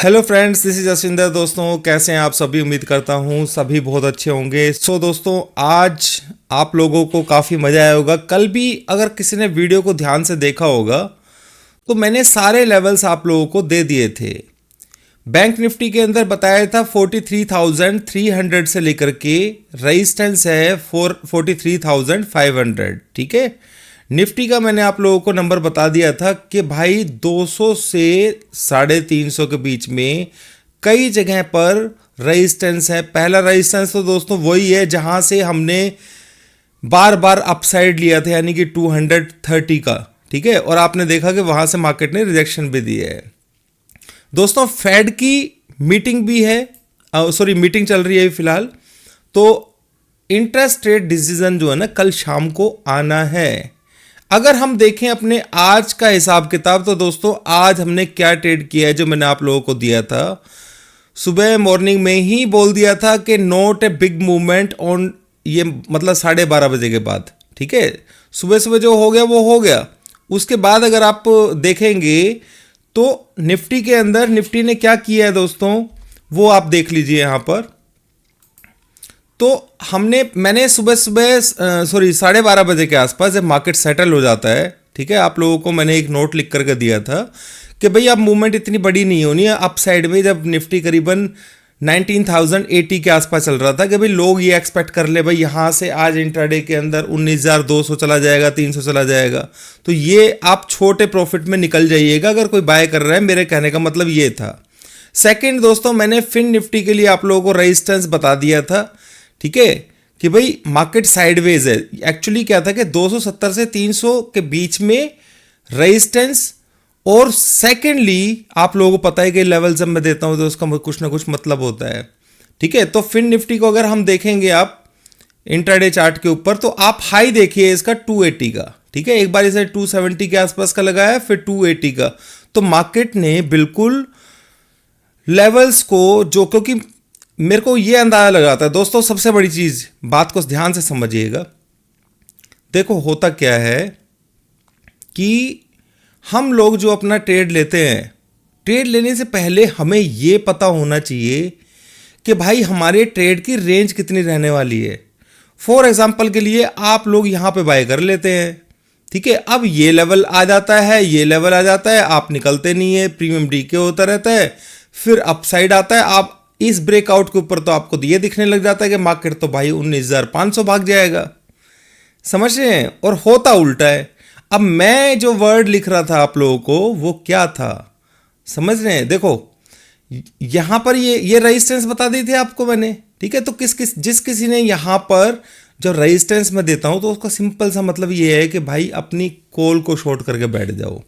Hello friends, this is Jaswinder. दोस्तों, कैसे हैं आप सभी? उम्मीद करता हूं सभी बहुत अच्छे होंगे। दोस्तों, आज आप लोगों को काफ़ी मज़ा आया होगा। कल भी अगर किसी ने वीडियो को ध्यान से देखा होगा तो मैंने सारे लेवल्स आप लोगों को दे दिए थे। बैंक निफ्टी के अंदर बताया था 43,300 से लेकर के रेजिस्टेंस है 43,500। ठीक है। निफ्टी का मैंने आप लोगों को नंबर बता दिया था कि भाई 200 से 350 के बीच में कई जगह पर रेजिस्टेंस है। पहला रेजिस्टेंस तो दोस्तों वही है जहां से हमने बार बार अपसाइड लिया था, यानी कि 230 का। ठीक है। और आपने देखा कि वहां से मार्केट ने रिजेक्शन भी दिया है। दोस्तों, फेड की मीटिंग भी है, मीटिंग चल रही है फिलहाल। तो इंटरेस्ट रेट डिसीजन जो है ना, कल शाम को आना है। अगर हम देखें अपने आज का हिसाब किताब, तो दोस्तों आज हमने क्या ट्रेड किया है जो मैंने आप लोगों को दिया था सुबह मॉर्निंग में ही बोल दिया था कि note a big movement on, ये मतलब 12:30 बजे के बाद। ठीक है। सुबह सुबह जो हो गया वो हो गया। उसके बाद अगर आप देखेंगे तो निफ्टी के अंदर निफ्टी ने क्या किया है दोस्तों, वो आप देख लीजिए यहां पर। तो मैंने सुबह सुबह 12:30 बजे के आसपास जब मार्केट सेटल हो जाता है, ठीक है, आप लोगों को मैंने एक नोट लिख करके दिया था कि भाई अब मूवमेंट इतनी बड़ी नहीं होनी है अप साइड में। जब निफ्टी करीबन 19,080 के आसपास चल रहा था कि भाई लोग ये एक्सपेक्ट कर ले भाई यहाँ से आज इंट्राडे के अंदर 19,200 चला जाएगा, 300 चला जाएगा। तो ये आप छोटे प्रॉफिट में निकल जाइएगा अगर कोई बाय कर रहा है। मेरे कहने का मतलब ये था। सेकेंड दोस्तों, मैंने फिन निफ्टी के लिए आप लोगों को रेजिस्टेंस बता दिया था। ठीक है, कि भाई मार्केट साइडवेज है। एक्चुअली क्या था कि 270 से 300 के बीच में रेजिस्टेंस, और सेकेंडली आप लोगों को पता है कि लेवल जब मैं देता हूं तो उसका कुछ ना कुछ मतलब होता है। ठीक है। तो फिन निफ्टी को अगर हम देखेंगे आप इंट्राडे चार्ट के ऊपर, तो आप हाई देखिए इसका 280 का। ठीक है। एक बार इसे 270 के आसपास का लगाया, फिर 280 का। तो मार्केट ने बिल्कुल लेवल्स को जो, क्योंकि मेरे को यह अंदाजा लगाता है दोस्तों, सबसे बड़ी चीज, बात को ध्यान से समझिएगा। देखो होता क्या है कि हम लोग जो अपना ट्रेड लेते हैं, ट्रेड लेने से पहले हमें यह पता होना चाहिए कि भाई हमारे ट्रेड की रेंज कितनी रहने वाली है। फॉर एग्जांपल के लिए आप लोग यहां पे बाय कर लेते हैं। ठीक है। अब ये लेवल आ जाता है, ये लेवल आ जाता है, आप निकलते नहीं है, प्रीमियम डीके होता रहता है, फिर अपसाइड आता है। आप इस ब्रेकआउट के ऊपर तो आपको ये दिखने लग जाता है कि मार्केट तो भाई 19,500 भाग जाएगा। समझ रहे हैं? और होता उल्टा है। अब मैं जो वर्ड लिख रहा था आप लोगों को वो क्या था, समझ रहे हैं? देखो यहां पर ये रेजिस्टेंस बता दी थी आपको मैंने। ठीक है। तो जिस किसी ने यहां पर जो रेजिस्टेंस में देता हूं, तो उसका सिंपल सा मतलब ये है कि भाई अपनी कॉल को शॉर्ट करके बैठ जाओ।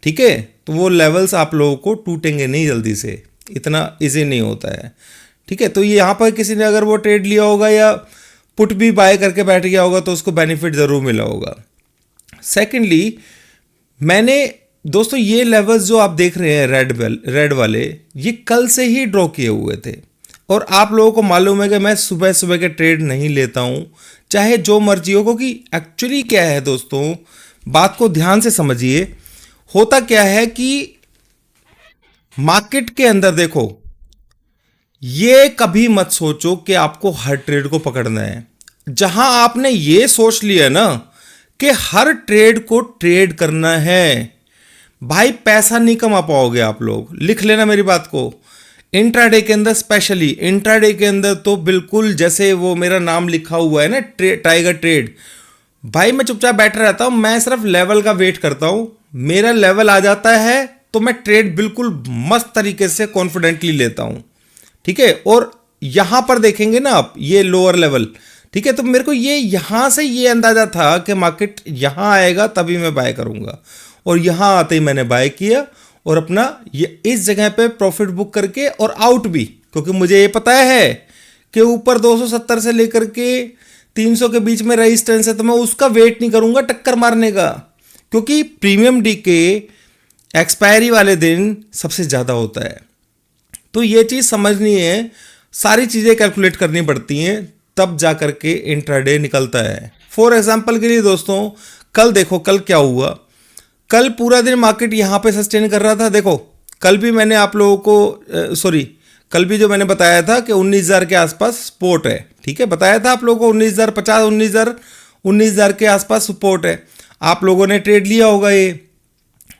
ठीक है। तो वो लेवल्स आप लोगों को टूटेंगे नहीं जल्दी से, इतना इजी नहीं होता है। ठीक है। तो ये यहां पर किसी ने अगर वो ट्रेड लिया होगा या पुट भी बाय करके बैठ गया होगा तो उसको बेनिफिट जरूर मिला होगा। सेकेंडली, मैंने दोस्तों ये लेवल्स जो आप देख रहे हैं रेड वाले, ये कल से ही ड्रॉ किए हुए थे। और आप लोगों को मालूम है कि मैं सुबह सुबह के ट्रेड नहीं लेता हूं, चाहे जो मर्जी हो। क्योंकि एक्चुअली क्या है दोस्तों, बात को ध्यान से समझिए। होता क्या है कि मार्केट के अंदर देखो, ये कभी मत सोचो कि आपको हर ट्रेड को पकड़ना है। जहां आपने ये सोच लिया ना कि हर ट्रेड को ट्रेड करना है, भाई पैसा नहीं कमा पाओगे आप लोग। लिख लेना मेरी बात को। इंट्राडे के अंदर, स्पेशली इंट्राडे के अंदर तो बिल्कुल जैसे वो मेरा नाम लिखा हुआ है ना, टाइगर ट्रेड, भाई मैं चुपचाप बैठा रहता हूं। मैं सिर्फ लेवल का वेट करता हूं। मेरा लेवल आ जाता है तो मैं ट्रेड बिल्कुल मस्त तरीके से कॉन्फिडेंटली लेता हूं। ठीक है। और यहां पर देखेंगे ना आप, ये लोअर लेवल। ठीक है। तो मेरे को ये यहां से ये अंदाजा था कि मार्केट यहां आएगा तभी मैं बाय करूंगा, और यहां आते ही मैंने बाय किया और अपना ये इस जगह पे प्रॉफिट बुक करके और आउट भी, क्योंकि मुझे ये पता है कि ऊपर 270 से लेकर के 300 के बीच में रेजिस्टेंस है, तो मैं उसका वेट नहीं करूंगा टक्कर मारने का, क्योंकि प्रीमियम डीके एक्सपायरी वाले दिन सबसे ज्यादा होता है। तो ये चीज समझनी है, सारी चीजें कैलकुलेट करनी पड़ती हैं, तब जा करके इंट्राडे निकलता है। फॉर एग्जांपल के लिए दोस्तों, कल देखो कल क्या हुआ। कल पूरा दिन मार्केट यहां पे सस्टेन कर रहा था। देखो कल भी मैंने आप लोगों को कल भी जो मैंने बताया था कि 19,000 के आसपास सपोर्ट है, ठीक है, बताया था आप लोगों को 19,050 19,000 के आसपास सपोर्ट है। आप लोगों ने ट्रेड लिया होगा ये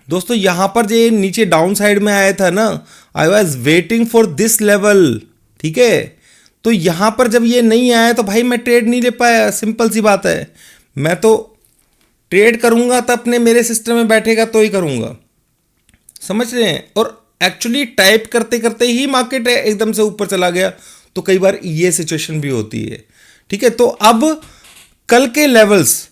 दोस्तों। यहां पर जो ये नीचे डाउन साइड में आया था ना, I was waiting for this level, ठीक है। तो यहां पर जब ये नहीं आया तो भाई मैं ट्रेड नहीं ले पाया, सिंपल सी बात है। मैं तो ट्रेड करूंगा तो अपने मेरे सिस्टम में बैठेगा तो ही करूंगा, समझ रहे हैं। और एक्चुअली टाइप करते करते ही मार्केट एकदम से ऊपर चला गया, तो कई बार ये सिचुएशन भी होती है, ठीक है। तो अब कल के लेवल्स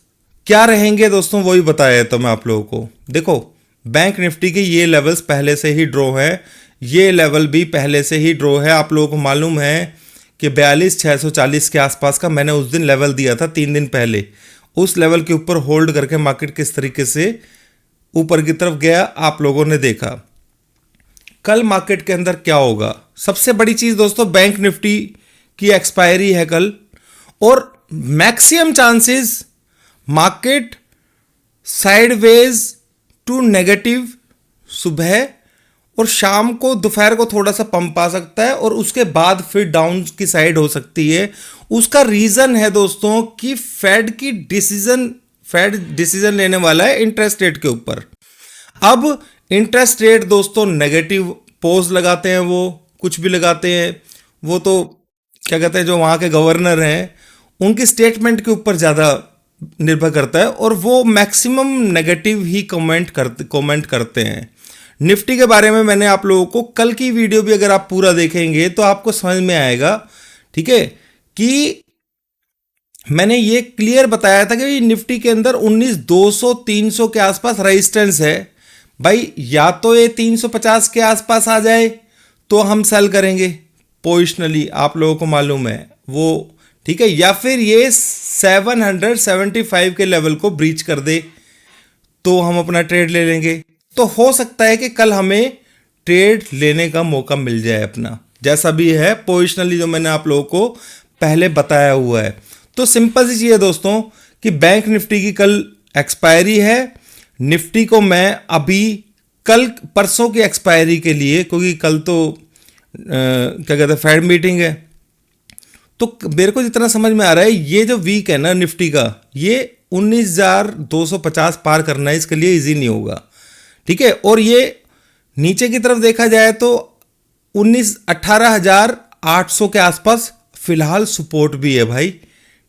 क्या रहेंगे दोस्तों, वही बताया तो मैं आप लोगों को। देखो बैंक निफ्टी के ये लेवल्स पहले से ही ड्रॉ है, ये लेवल भी पहले से ही ड्रॉ है। आप लोगों को मालूम है कि 42,640 के आसपास का मैंने उस दिन लेवल दिया था 3 दिन पहले। उस लेवल के ऊपर होल्ड करके मार्केट किस तरीके से ऊपर की तरफ गया आप लोगों ने देखा। कल मार्केट के अंदर क्या होगा, सबसे बड़ी चीज दोस्तों बैंक निफ्टी की एक्सपायरी है कल, और maximum chances market sideways to negative सुबह और शाम को दोपहर को थोड़ा सा पंप आ सकता है, और उसके बाद फिर डाउन की साइड हो सकती है। उसका रीजन है दोस्तों कि फेड डिसीजन लेने वाला है इंटरेस्ट रेट के ऊपर। अब इंटरेस्ट रेट दोस्तों नेगेटिव पोज लगाते हैं, वो कुछ भी लगाते हैं, वो तो क्या कहते हैं जो वहाँ के गवर्नर हैं उनकी स्टेटमेंट के ऊपर ज़्यादा निर्भर करता है, और वो मैक्सिमम नेगेटिव ही कमेंट करते हैं। निफ्टी के बारे में मैंने आप लोगों को कल की वीडियो भी अगर आप पूरा देखेंगे तो आपको समझ में आएगा, ठीक है, कि मैंने ये क्लियर बताया था कि निफ्टी के अंदर 19,200 300 के आसपास रेजिस्टेंस है भाई। या तो ये 350 के आसपास आ जाए तो हम सेल करेंगे पोजिशनली, आप लोगों को मालूम है वो, ठीक है, या फिर ये 775 के लेवल को ब्रीच कर दे तो हम अपना ट्रेड ले लेंगे। तो हो सकता है कि कल हमें ट्रेड लेने का मौका मिल जाए अपना, जैसा भी है पोजिशनली जो मैंने आप लोगों को पहले बताया हुआ है। तो सिंपल सी चीज़ है दोस्तों कि बैंक निफ्टी की कल एक्सपायरी है। निफ्टी को मैं अभी कल परसों की एक्सपायरी के लिए, क्योंकि कल तो क्या कहते हैं फेड मीटिंग है, तो मेरे को जितना समझ में आ रहा है ये जो वीक है ना निफ्टी का, ये 19,250 पार करना है इसके लिए इजी नहीं होगा, ठीक है। और ये नीचे की तरफ देखा जाए तो 18,800 के आसपास फिलहाल सपोर्ट भी है भाई,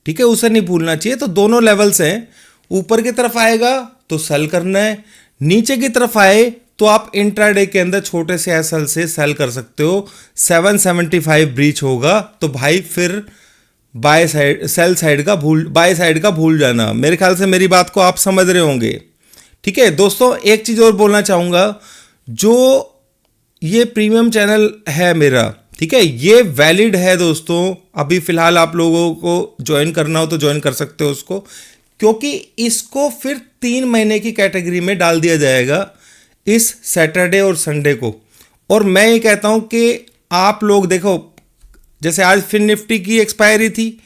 ठीक है, उसे नहीं भूलना चाहिए। तो दोनों लेवल्स हैं, ऊपर की तरफ आएगा तो सेल करना है, नीचे की तरफ आए तो आप इंट्राडे के अंदर छोटे से एसएल से सेल कर सकते हो। 775 ब्रीच होगा तो भाई फिर बाय साइड का भूल जाना। मेरे ख्याल से मेरी बात को आप समझ रहे होंगे, ठीक है दोस्तों। एक चीज और बोलना चाहूंगा, जो ये प्रीमियम चैनल है मेरा, ठीक है, ये वैलिड है दोस्तों। अभी फिलहाल आप लोगों को ज्वाइन करना हो तो ज्वाइन कर सकते हो उसको, क्योंकि इसको फिर 3 महीने की कैटेगरी में डाल दिया जाएगा इस सैटरडे और संडे को। और मैं ये कहता हूं कि आप लोग देखो, जैसे आज फिर निफ्टी की एक्सपायरी थी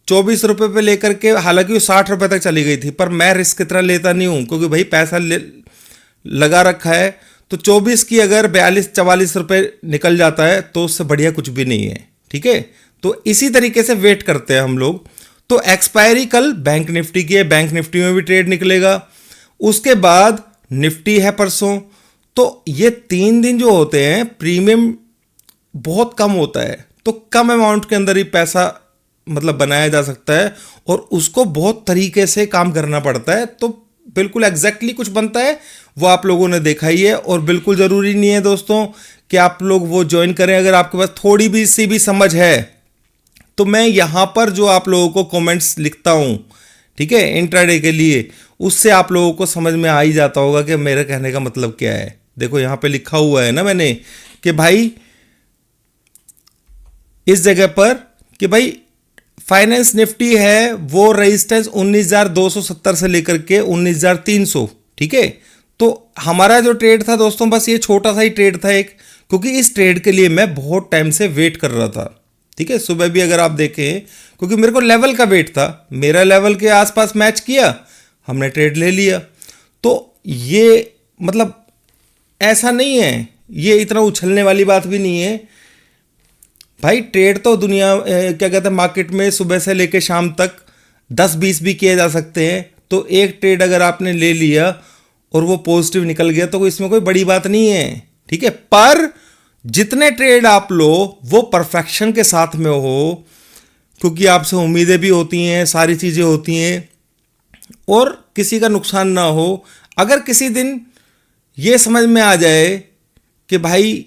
24 रुपये पे लेकर के, हालांकि वो 60 रुपये तक चली गई थी, पर मैं रिस्क इतना लेता नहीं हूं क्योंकि भाई पैसा लगा रखा है। तो 24 की अगर 42-44 रुपये निकल जाता है तो उससे बढ़िया कुछ भी नहीं है, ठीक है। तो इसी तरीके से वेट करते हैं हम लोग। तो एक्सपायरी कल बैंक निफ्टी की है, बैंक निफ्टी में भी ट्रेड निकलेगा। उसके बाद निफ्टी है परसों। तो ये 3 दिन जो होते हैं प्रीमियम बहुत कम होता है, तो कम अमाउंट के अंदर ही पैसा मतलब बनाया जा सकता है, और उसको बहुत तरीके से काम करना पड़ता है। तो बिल्कुल एग्जैक्टली कुछ बनता है वो आप लोगों ने देखा ही है। और बिल्कुल ज़रूरी नहीं है दोस्तों कि आप लोग वो ज्वाइन करें। अगर आपके पास थोड़ी भी सी भी समझ है तो मैं यहाँ पर जो आप लोगों को कमेंट्स लिखता हूँ, ठीक है, इंट्राडे के लिए, उससे आप लोगों को समझ में आ ही जाता होगा कि मेरे कहने का मतलब क्या है। देखो यहाँ पे लिखा हुआ है ना मैंने कि भाई इस जगह पर कि भाई फाइनेंस निफ्टी है वो रेजिस्टेंस 19,270 से लेकर के 19,300, ठीक है। तो हमारा जो ट्रेड था दोस्तों बस ये छोटा सा ही ट्रेड था एक, क्योंकि इस ट्रेड के लिए मैं बहुत टाइम से वेट कर रहा था, ठीक है। सुबह भी अगर आप देखें, क्योंकि मेरे को लेवल का वेट था, मेरा लेवल के आसपास मैच किया, हमने ट्रेड ले लिया। तो ये मतलब ऐसा नहीं है, ये इतना उछलने वाली बात भी नहीं है भाई। ट्रेड तो दुनिया क्या कहते हैं मार्केट में सुबह से लेकर शाम तक 10-20 भी किए जा सकते हैं। तो एक ट्रेड अगर आपने ले लिया और वो पॉजिटिव निकल गया तो इसमें कोई बड़ी बात नहीं है, ठीक है। पर जितने ट्रेड आप लो वो परफेक्शन के साथ में हो, क्योंकि आपसे उम्मीदें भी होती हैं, सारी चीज़ें होती हैं, और किसी का नुकसान ना हो। अगर किसी दिन ये समझ में आ जाए कि भाई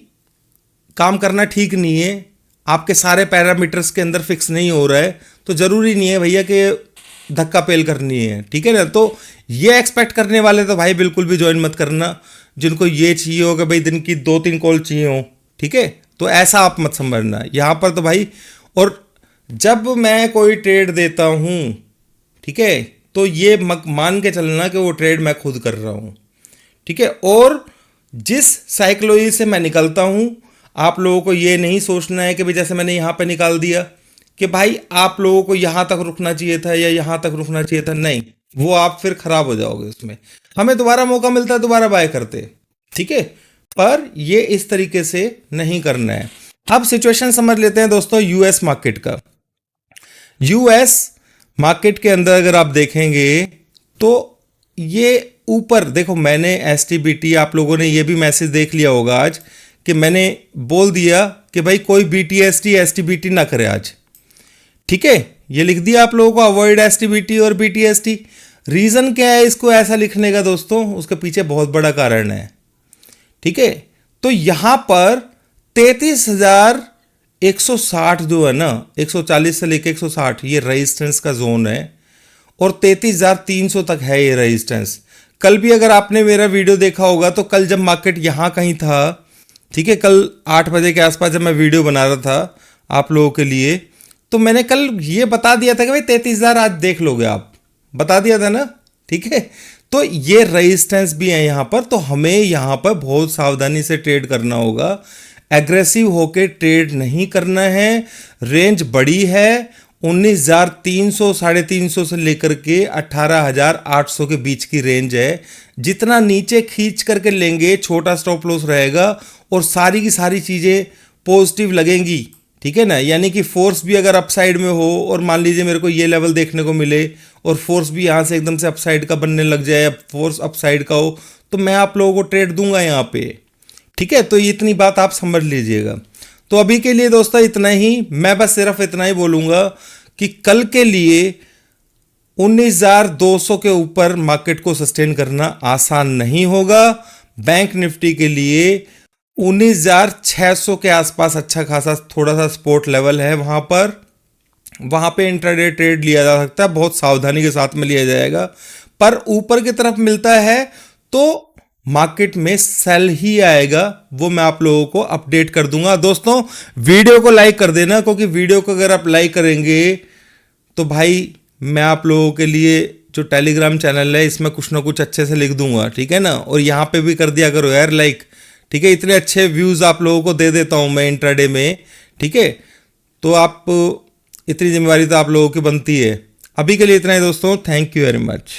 काम करना ठीक नहीं है, आपके सारे पैरामीटर्स के अंदर फिक्स नहीं हो रहा है, तो ज़रूरी नहीं है भैया कि धक्का पेल करनी है, ठीक है ना। तो ये एक्सपेक्ट करने वाले तो भाई बिल्कुल भी ज्वाइन मत करना, जिनको ये चाहिए हो कि भाई दिन की 2-3 कॉल चाहिए हो, ठीक है। तो ऐसा आप मत समझना यहाँ पर तो भाई। और जब मैं कोई ट्रेड देता हूँ, ठीक है, तो ये मान के चलना कि वो ट्रेड मैं खुद कर रहा हूँ, ठीक है। और जिस साइकोलॉजी से मैं निकलता हूँ, आप लोगों को ये नहीं सोचना है कि भाई जैसे मैंने यहाँ पे निकाल दिया कि भाई आप लोगों को यहाँ तक रुकना चाहिए था या यहाँ तक रुकना चाहिए था, नहीं, वो आप फिर खराब हो जाओगे उसमें। हमें दोबारा मौका मिलता है दोबारा बाय करते, ठीक है। पर ये इस तरीके से नहीं करना है। अब सिचुएशन समझ लेते हैं दोस्तों यूएस मार्केट का। यूएस मार्केट के अंदर अगर आप देखेंगे तो ये ऊपर देखो, मैंने एसटीबीटी, आप लोगों ने ये भी मैसेज देख लिया होगा आज कि मैंने बोल दिया कि भाई कोई बीटीएसटी एसटीबीटी ना करे आज, ठीक है। ये लिख दिया आप लोगों को, अवॉइड एसटीबीटी और बीटीएसटी। रीजन क्या है इसको ऐसा लिखने का दोस्तों, उसके पीछे बहुत बड़ा कारण है, ठीक है। तो यहां पर 33,160 जो है ना, 140 से लेकर 160 ये रेजिस्टेंस का जोन है, और 33,300 तक है ये रेजिस्टेंस। कल भी अगर आपने मेरा वीडियो देखा होगा तो कल जब मार्केट यहां कहीं था, ठीक है, कल 8 बजे के आसपास जब मैं वीडियो बना रहा था आप लोगों के लिए, तो मैंने कल ये बता दिया था कि भाई 33,000 आज देख लोगे आप, बता दिया था ना, ठीक है। तो ये रेजिस्टेंस भी है यहाँ पर, तो हमें यहाँ पर बहुत सावधानी से ट्रेड करना होगा। एग्रेसिव होके ट्रेड नहीं करना है। रेंज बड़ी है, 19,300 350 से लेकर के 18,800 के बीच की रेंज है। जितना नीचे खींच करके लेंगे छोटा स्टॉप लॉस रहेगा और सारी की सारी चीज़ें पॉजिटिव लगेंगी, ठीक है ना। यानी कि फोर्स भी अगर अपसाइड में हो, और मान लीजिए मेरे को ये लेवल देखने को मिले और फोर्स भी यहाँ से एकदम से अपसाइड का बनने लग जाए, फोर्स अपसाइड का हो, तो मैं आप लोगों को ट्रेड दूंगा यहाँ पे, ठीक है। तो इतनी बात आप समझ लीजिएगा। तो अभी के लिए दोस्तों इतना ही, मैं बस सिर्फ इतना ही बोलूंगा कि कल के लिए 19,200 के ऊपर मार्केट को सस्टेन करना आसान नहीं होगा। बैंक निफ्टी के लिए 19,600 के आसपास अच्छा खासा थोड़ा सा सपोर्ट लेवल है, वहां पे इंट्राडे ट्रेड लिया जा सकता है, बहुत सावधानी के साथ में लिया जाएगा। पर ऊपर की तरफ मिलता है तो मार्केट में सेल ही आएगा, वो मैं आप लोगों को अपडेट कर दूंगा। दोस्तों वीडियो को लाइक कर देना, क्योंकि वीडियो को अगर आप लाइक करेंगे तो भाई मैं आप लोगों के लिए जो टेलीग्राम चैनल है इसमें कुछ ना कुछ अच्छे से लिख दूंगा, ठीक है ना। और यहाँ पे भी कर दिया करो यार लाइक, ठीक है। इतने अच्छे व्यूज़ आप लोगों को दे देता हूँ मैं इंट्राडे में, ठीक है। तो आप इतनी जिम्मेवारी तो आप लोगों की बनती है। अभी के लिए इतना ही दोस्तों, थैंक यू वेरी मच।